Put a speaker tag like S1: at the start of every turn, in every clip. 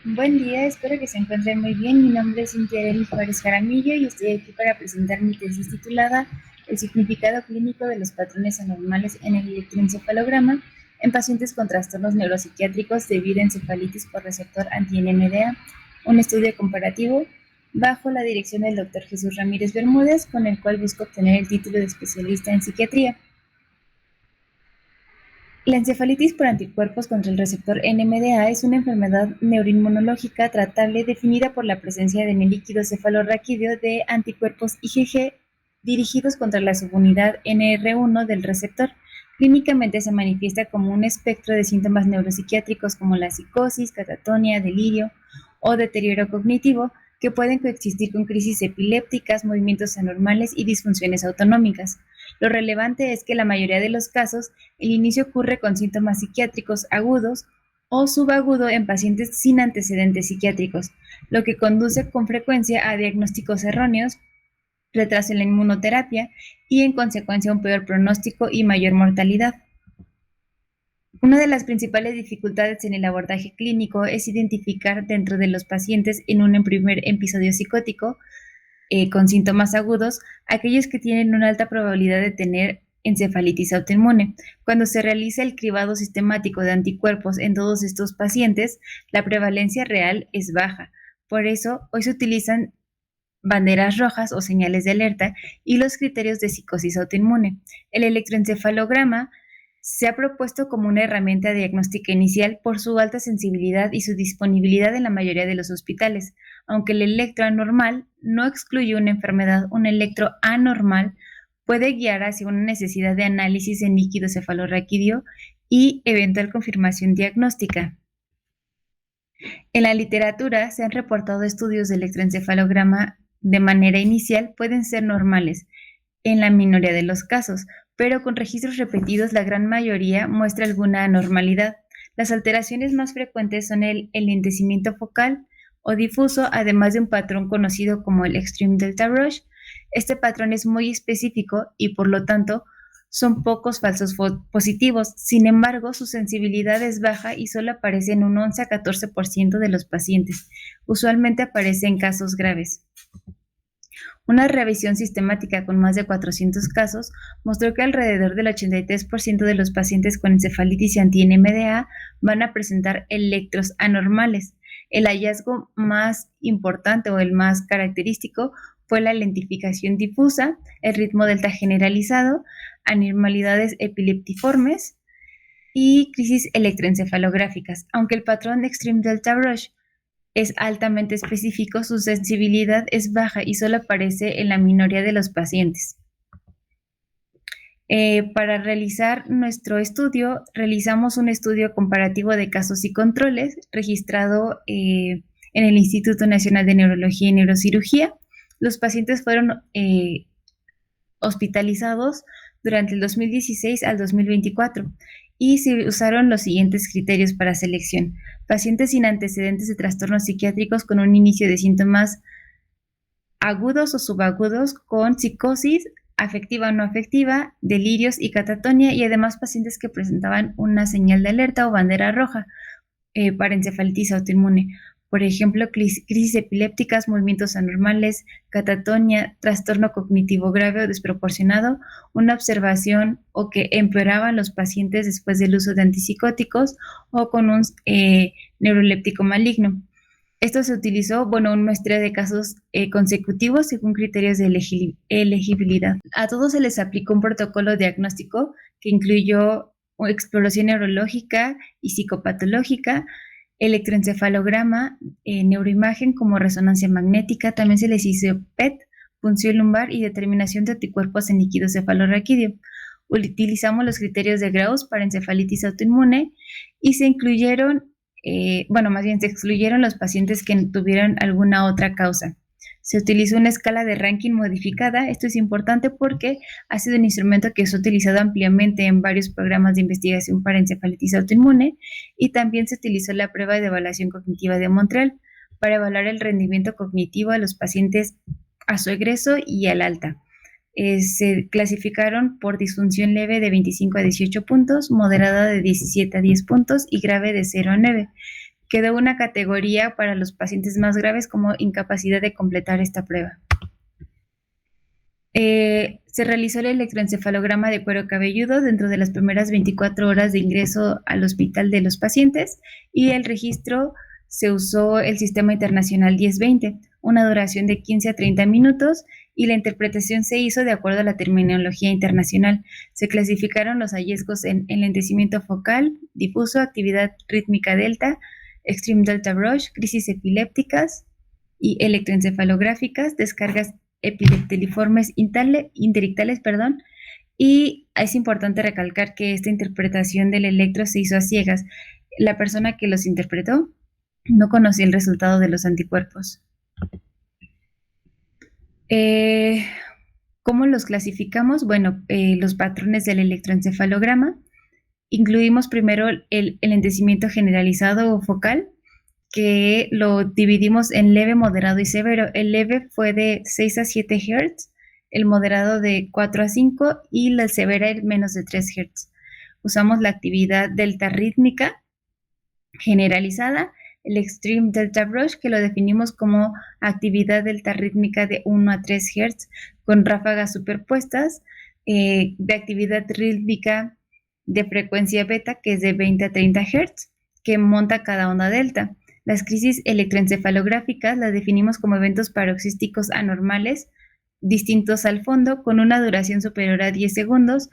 S1: Buen día, espero que se encuentren muy bien. Mi nombre es Cintia Arely Juárez Jaramillo y estoy aquí para presentar mi tesis titulada El significado clínico de los patrones anormales en el electroencefalograma en pacientes con trastornos neuropsiquiátricos debido a encefalitis por receptor anti-NMDA, un estudio comparativo bajo la dirección del Dr. Jesús Ramírez Bermúdez, con el cual busco obtener el título de especialista en psiquiatría. La encefalitis por anticuerpos contra el receptor NMDA es una enfermedad neuroinmunológica tratable definida por la presencia en el líquido cefalorraquídeo de anticuerpos IgG dirigidos contra la subunidad NR1 del receptor. Clínicamente se manifiesta como un espectro de síntomas neuropsiquiátricos como la psicosis, catatonia, delirio o deterioro cognitivo, que pueden coexistir con crisis epilépticas, movimientos anormales y disfunciones autonómicas. Lo relevante es que en la mayoría de los casos el inicio ocurre con síntomas psiquiátricos agudos o subagudo en pacientes sin antecedentes psiquiátricos, lo que conduce con frecuencia a diagnósticos erróneos, retraso en la inmunoterapia y en consecuencia un peor pronóstico y mayor mortalidad. Una de las principales dificultades en el abordaje clínico es identificar dentro de los pacientes en un primer episodio psicótico con síntomas agudos aquellos que tienen una alta probabilidad de tener encefalitis autoinmune. Cuando se realiza el cribado sistemático de anticuerpos en todos estos pacientes, la prevalencia real es baja. Por eso, hoy se utilizan banderas rojas o señales de alerta y los criterios de psicosis autoinmune. El electroencefalograma se ha propuesto como una herramienta diagnóstica inicial por su alta sensibilidad y su disponibilidad en la mayoría de los hospitales. Aunque el electro anormal no excluye una enfermedad, un electro anormal puede guiar hacia una necesidad de análisis en líquido cefalorraquídeo y eventual confirmación diagnóstica. En la literatura se han reportado estudios de electroencefalograma de manera inicial pueden ser normales en la minoría de los casos, pero con registros repetidos la gran mayoría muestra alguna anormalidad. Las alteraciones más frecuentes son el enlentecimiento focal o difuso, además de un patrón conocido como el Extreme Delta Rush. Este patrón es muy específico y por lo tanto son pocos falsos positivos. Sin embargo, su sensibilidad es baja y solo aparece en un 11 a 14% de los pacientes. Usualmente aparece en casos graves. Una revisión sistemática con más de 400 casos mostró que alrededor del 83% de los pacientes con encefalitis anti-NMDA van a presentar electros anormales. El hallazgo más importante o el más característico fue la lentificación difusa, el ritmo delta generalizado, anormalidades epileptiformes y crisis electroencefalográficas. Aunque el patrón de Extreme Delta Rush es altamente específico, su sensibilidad es baja y solo aparece en la minoría de los pacientes. Para realizar nuestro estudio, realizamos un estudio comparativo de casos y controles registrado en el Instituto Nacional de Neurología y Neurocirugía. Los pacientes fueron hospitalizados durante el 2016 al 2024 y se usaron los siguientes criterios para selección: pacientes sin antecedentes de trastornos psiquiátricos con un inicio de síntomas agudos o subagudos con psicosis afectiva o no afectiva, delirios y catatonia, y además pacientes que presentaban una señal de alerta o bandera roja para encefalitis autoinmune. Por ejemplo, crisis epilépticas, movimientos anormales, catatonia, trastorno cognitivo grave o desproporcionado, una observación o que empeoraban los pacientes después del uso de antipsicóticos o con un neuroléptico maligno. Esto se utilizó, un muestreo de casos consecutivos según criterios de elegibilidad. A todos se les aplicó un protocolo diagnóstico que incluyó exploración neurológica y psicopatológica, electroencefalograma, neuroimagen como resonancia magnética. También se les hizo PET, punción lumbar y determinación de anticuerpos en líquido cefalorraquídeo. Utilizamos los criterios de Gauss para encefalitis autoinmune y se incluyeron se excluyeron los pacientes que tuvieran alguna otra causa. Se utilizó una escala de ranking modificada. Esto es importante porque ha sido un instrumento que se ha utilizado ampliamente en varios programas de investigación para encefalitis autoinmune, y también se utilizó la prueba de evaluación cognitiva de Montreal para evaluar el rendimiento cognitivo de los pacientes a su egreso y al alta. Se clasificaron por disfunción leve de 25 a 18 puntos, moderada de 17 a 10 puntos y grave de 0 a 9, Quedó una categoría para los pacientes más graves como incapacidad de completar esta prueba. Se realizó el electroencefalograma de cuero cabelludo dentro de las primeras 24 horas de ingreso al hospital de los pacientes y el registro se usó el Sistema Internacional 1020, una duración de 15 a 30 minutos y la interpretación se hizo de acuerdo a la terminología internacional. Se clasificaron los hallazgos en enlentecimiento focal, difuso, actividad rítmica delta, extreme delta brush, crisis epilépticas y electroencefalográficas, descargas epileptiliformes interictales, y es importante recalcar que esta interpretación del electro se hizo a ciegas. La persona que los interpretó no conocía el resultado de los anticuerpos. ¿Cómo los clasificamos? Bueno, los patrones del electroencefalograma. Incluimos primero el enlentecimiento generalizado o focal, que lo dividimos en leve, moderado y severo. El leve fue de 6 a 7 Hz, el moderado de 4 a 5 y la severa menos de 3 Hz. Usamos la actividad delta rítmica generalizada, el extreme delta brush, que lo definimos como actividad delta rítmica de 1 a 3 Hz con ráfagas superpuestas, de actividad rítmica de frecuencia beta, que es de 20 a 30 Hz, que monta cada onda delta. Las crisis electroencefalográficas las definimos como eventos paroxísticos anormales distintos al fondo con una duración superior a 10 segundos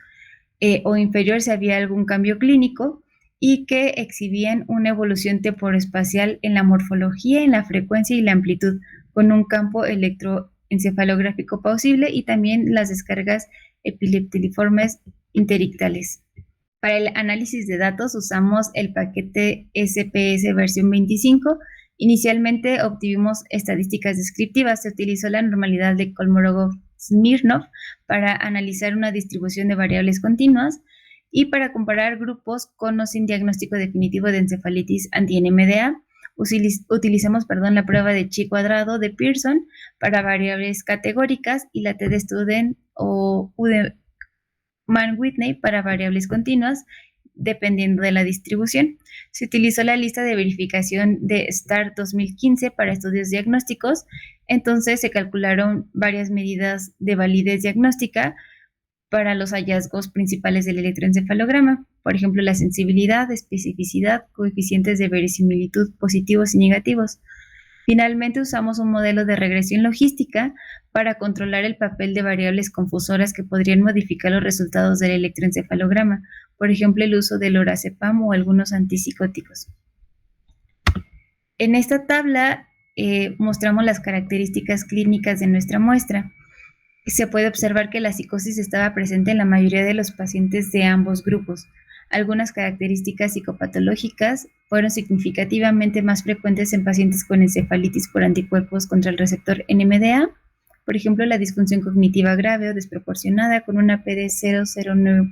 S1: o inferior si había algún cambio clínico y que exhibían una evolución temporoespacial en la morfología, en la frecuencia y la amplitud con un campo electroencefalográfico plausible y también las descargas epileptiliformes interictales. Para el análisis de datos usamos el paquete SPS versión 25. Inicialmente obtuvimos estadísticas descriptivas. Se utilizó la normalidad de Kolmogorov-Smirnov para analizar una distribución de variables continuas y para comparar grupos con o sin diagnóstico definitivo de encefalitis anti-NMDA. Utilizamos la prueba de chi cuadrado de Pearson para variables categóricas y la T de Student o U de Mann-Whitney para variables continuas, dependiendo de la distribución. Se utilizó la lista de verificación de STAR 2015 para estudios diagnósticos, entonces se calcularon varias medidas de validez diagnóstica para los hallazgos principales del electroencefalograma, por ejemplo, la sensibilidad, especificidad, coeficientes de verosimilitud positivos y negativos. Finalmente, usamos un modelo de regresión logística para controlar el papel de variables confusoras que podrían modificar los resultados del electroencefalograma, por ejemplo, el uso del lorazepam o algunos antipsicóticos. En esta tabla mostramos las características clínicas de nuestra muestra. Se puede observar que la psicosis estaba presente en la mayoría de los pacientes de ambos grupos. Algunas características psicopatológicas fueron significativamente más frecuentes en pacientes con encefalitis por anticuerpos contra el receptor NMDA, por ejemplo, la disfunción cognitiva grave o desproporcionada con una P de 0,09,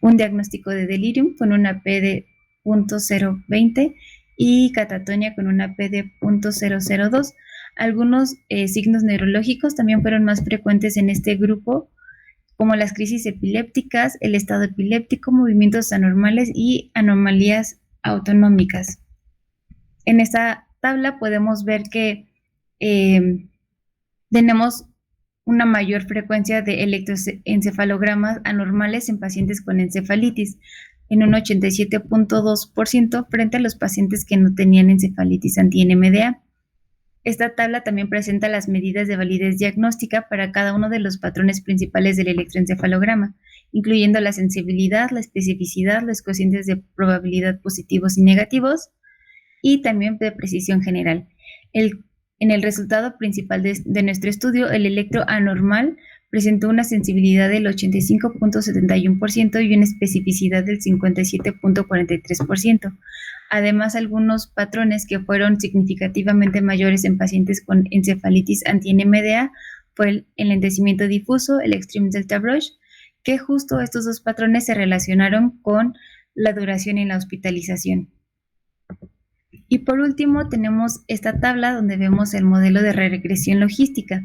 S1: un diagnóstico de delirium con una P de 0,020 y catatonia con una P de 0,002. Algunos signos neurológicos también fueron más frecuentes en este grupo, como las crisis epilépticas, el estado epiléptico, movimientos anormales y anomalías autonómicas. En esta tabla podemos ver que tenemos una mayor frecuencia de electroencefalogramas anormales en pacientes con encefalitis, en un 87.2% frente a los pacientes que no tenían encefalitis anti-NMDA. Esta tabla también presenta las medidas de validez diagnóstica para cada uno de los patrones principales del electroencefalograma, incluyendo la sensibilidad, la especificidad, los cocientes de probabilidad positivos y negativos, y también de precisión general. En el resultado principal de nuestro estudio, el electro anormal presentó una sensibilidad del 85.71% y una especificidad del 57.43%. Además, algunos patrones que fueron significativamente mayores en pacientes con encefalitis anti-NMDA fue el enlentecimiento difuso, el extreme delta brush, que justo estos dos patrones se relacionaron con la duración en la hospitalización. Y por último, tenemos esta tabla donde vemos el modelo de regresión logística,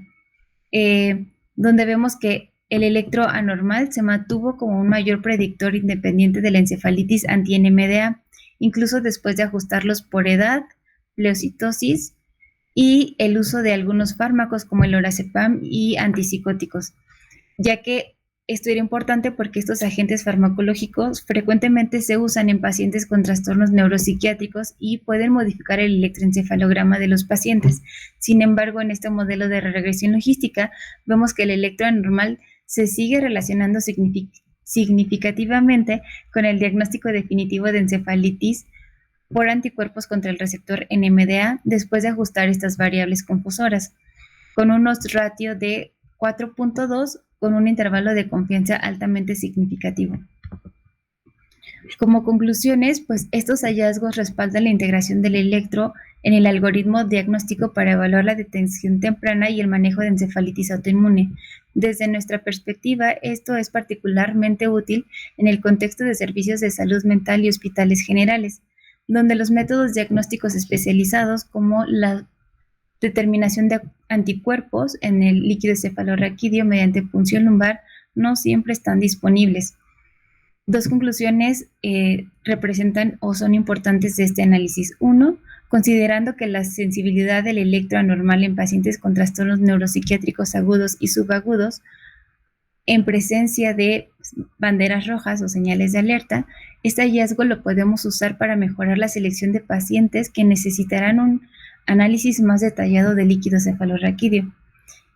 S1: donde vemos que el electro anormal se mantuvo como un mayor predictor independiente de la encefalitis anti-NMDA. incluso después de ajustarlos por edad, pleocitosis y el uso de algunos fármacos como el lorazepam y antipsicóticos, ya que esto era importante porque estos agentes farmacológicos frecuentemente se usan en pacientes con trastornos neuropsiquiátricos y pueden modificar el electroencefalograma de los pacientes. Sin embargo, en este modelo de regresión logística, vemos que el electro anormal se sigue relacionando significativamente con el diagnóstico definitivo de encefalitis por anticuerpos contra el receptor NMDA después de ajustar estas variables confusoras, con unos ratio de 4.2 con un intervalo de confianza altamente significativo. Como conclusiones, pues estos hallazgos respaldan la integración del electro en el algoritmo diagnóstico para evaluar la detección temprana y el manejo de encefalitis autoinmune. Desde nuestra perspectiva, esto es particularmente útil en el contexto de servicios de salud mental y hospitales generales, donde los métodos diagnósticos especializados como la determinación de anticuerpos en el líquido cefalorraquídeo mediante punción lumbar no siempre están disponibles. Dos conclusiones representan o son importantes de este análisis. Uno, considerando que la sensibilidad del electro anormal en pacientes con trastornos neuropsiquiátricos agudos y subagudos en presencia de banderas rojas o señales de alerta, este hallazgo lo podemos usar para mejorar la selección de pacientes que necesitarán un análisis más detallado del líquido cefalorraquídeo.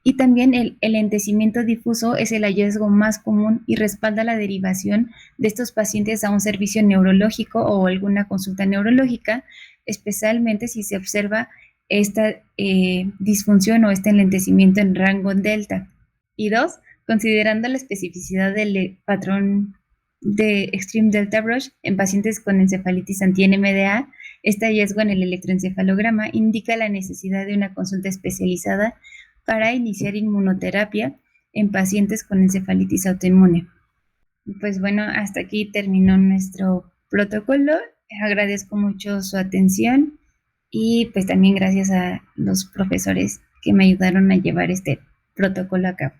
S1: Y también el enlentecimiento difuso es el hallazgo más común y respalda la derivación de estos pacientes a un servicio neurológico o alguna consulta neurológica, especialmente si se observa esta disfunción o este enlentecimiento en rango delta. Y dos, considerando la especificidad del patrón de Extreme Delta Brush en pacientes con encefalitis anti-NMDA, este hallazgo en el electroencefalograma indica la necesidad de una consulta especializada para iniciar inmunoterapia en pacientes con encefalitis autoinmune. Pues bueno, hasta aquí terminó nuestro protocolo. Agradezco mucho su atención y pues también gracias a los profesores que me ayudaron a llevar este protocolo a cabo.